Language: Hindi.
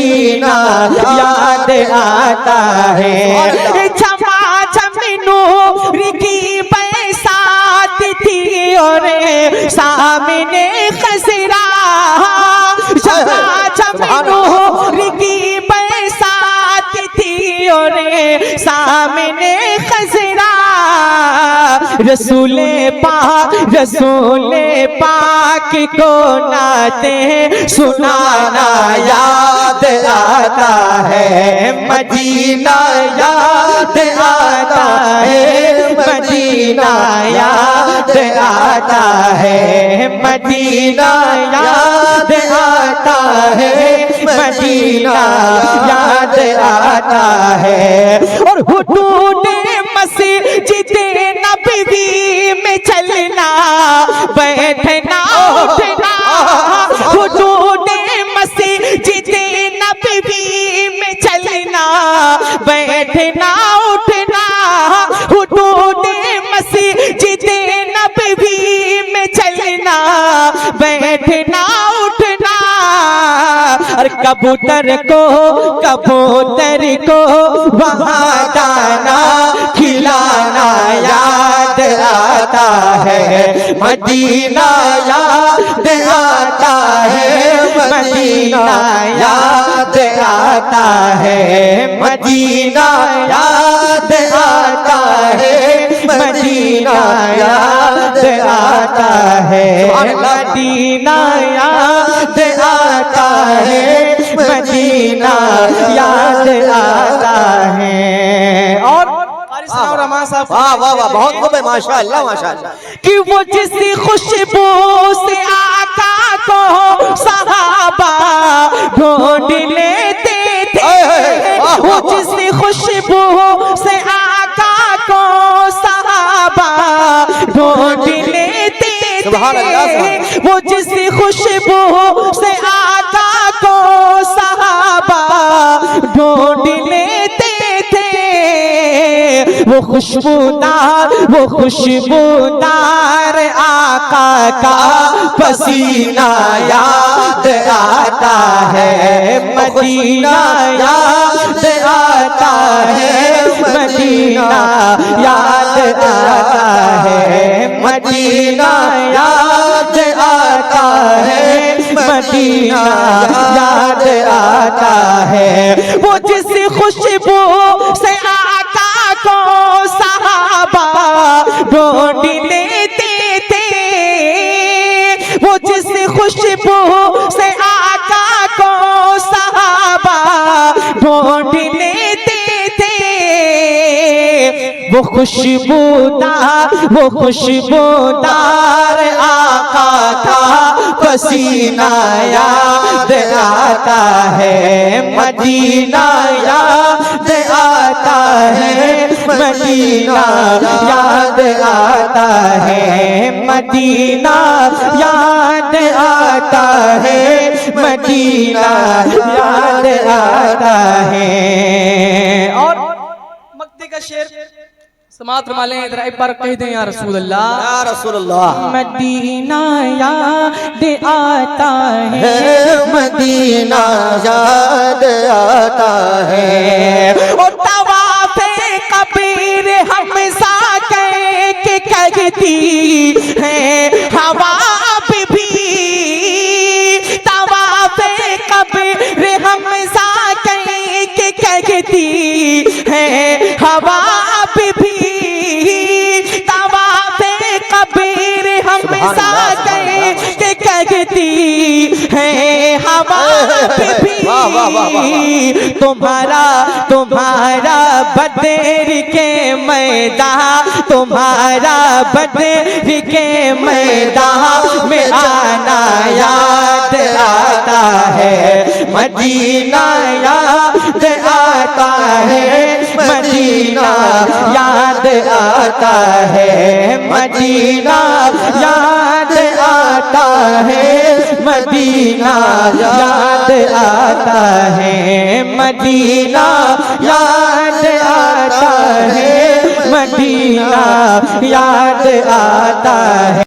मदीना याद आता है। छमा छमी नूर की बरसात थी और सामने खसरा, छमा छमी नूर की बरसात थी और सामने खसरा। रसूले पाक को नाते सुनाना याद आता है। मदीना याद आता है, मदीना याद आता है, मदीना याद आता है, मदीना याद आता है। और हुदूद मस्जिद नबवी में चलना बैठना उठना, हुदूद मस्जिद नबवी में चलना बैठना उठना, हुदूद मस्जिद नबवी में चलना बैठना उठना। और कबूतर को वहाँ दाना खिलाना याद आता है। मदीना याद आता है, मदीना याद आता है, मदीना याद आता है, मदीना याद आता है, मदीना याद आता है, मदीना याद आता है। और रहमान साहब, वाह वाह वाह, बहुत खूब है, माशाअल्लाह माशाअल्लाह। कि वो जिस खुशबू से आका को सहाबा ढूंढ लेते थे, वो जिस खुशबू से आका को सहाबा ढूंढ लेते थे, वो जिस खुशबू से आका को सहाबा ढूंढ लेते थे, वो खुशबूदार आका का पसीना याद आता है। मदीना याद आता है, मदीना याद आता है, मदीना याद आता है, मदीना याद आता है। वो जिस खुशबू से आका को सहाबा ढूंढ लेते थे, वो जिस खुशबू से आका को सहाबा ढूंढ लेते थे, वो खुशबूदार आका का पसीना याद आता है। मदीना याद आता है, मदीना याद आता है, मदीना याद आता है, मदीना याद आता है। और मक्ते का शेर समात फरमा इधर एक बार कह दें, या रसूल अल्लाह, या रसूल अल्लाह। मदीना याद आता है, मदीना याद आता है। और तवाफ़े कबीर हमसा के कहती है हवा भी, तवाफ़े कबीर हमसा के कहती है हवा भी, तवाफ़े कबीर हमसा के कहती है हवा भी। तुम्हारा बदर के मैदान, तुम्हारा बदर के मैदान में आना याद आता है। मदीना याद आता है, मदीना याद आता है, मदीना याद आता है, मदीना याद आता है, मदीना याद आता है, मदीना याद आता है।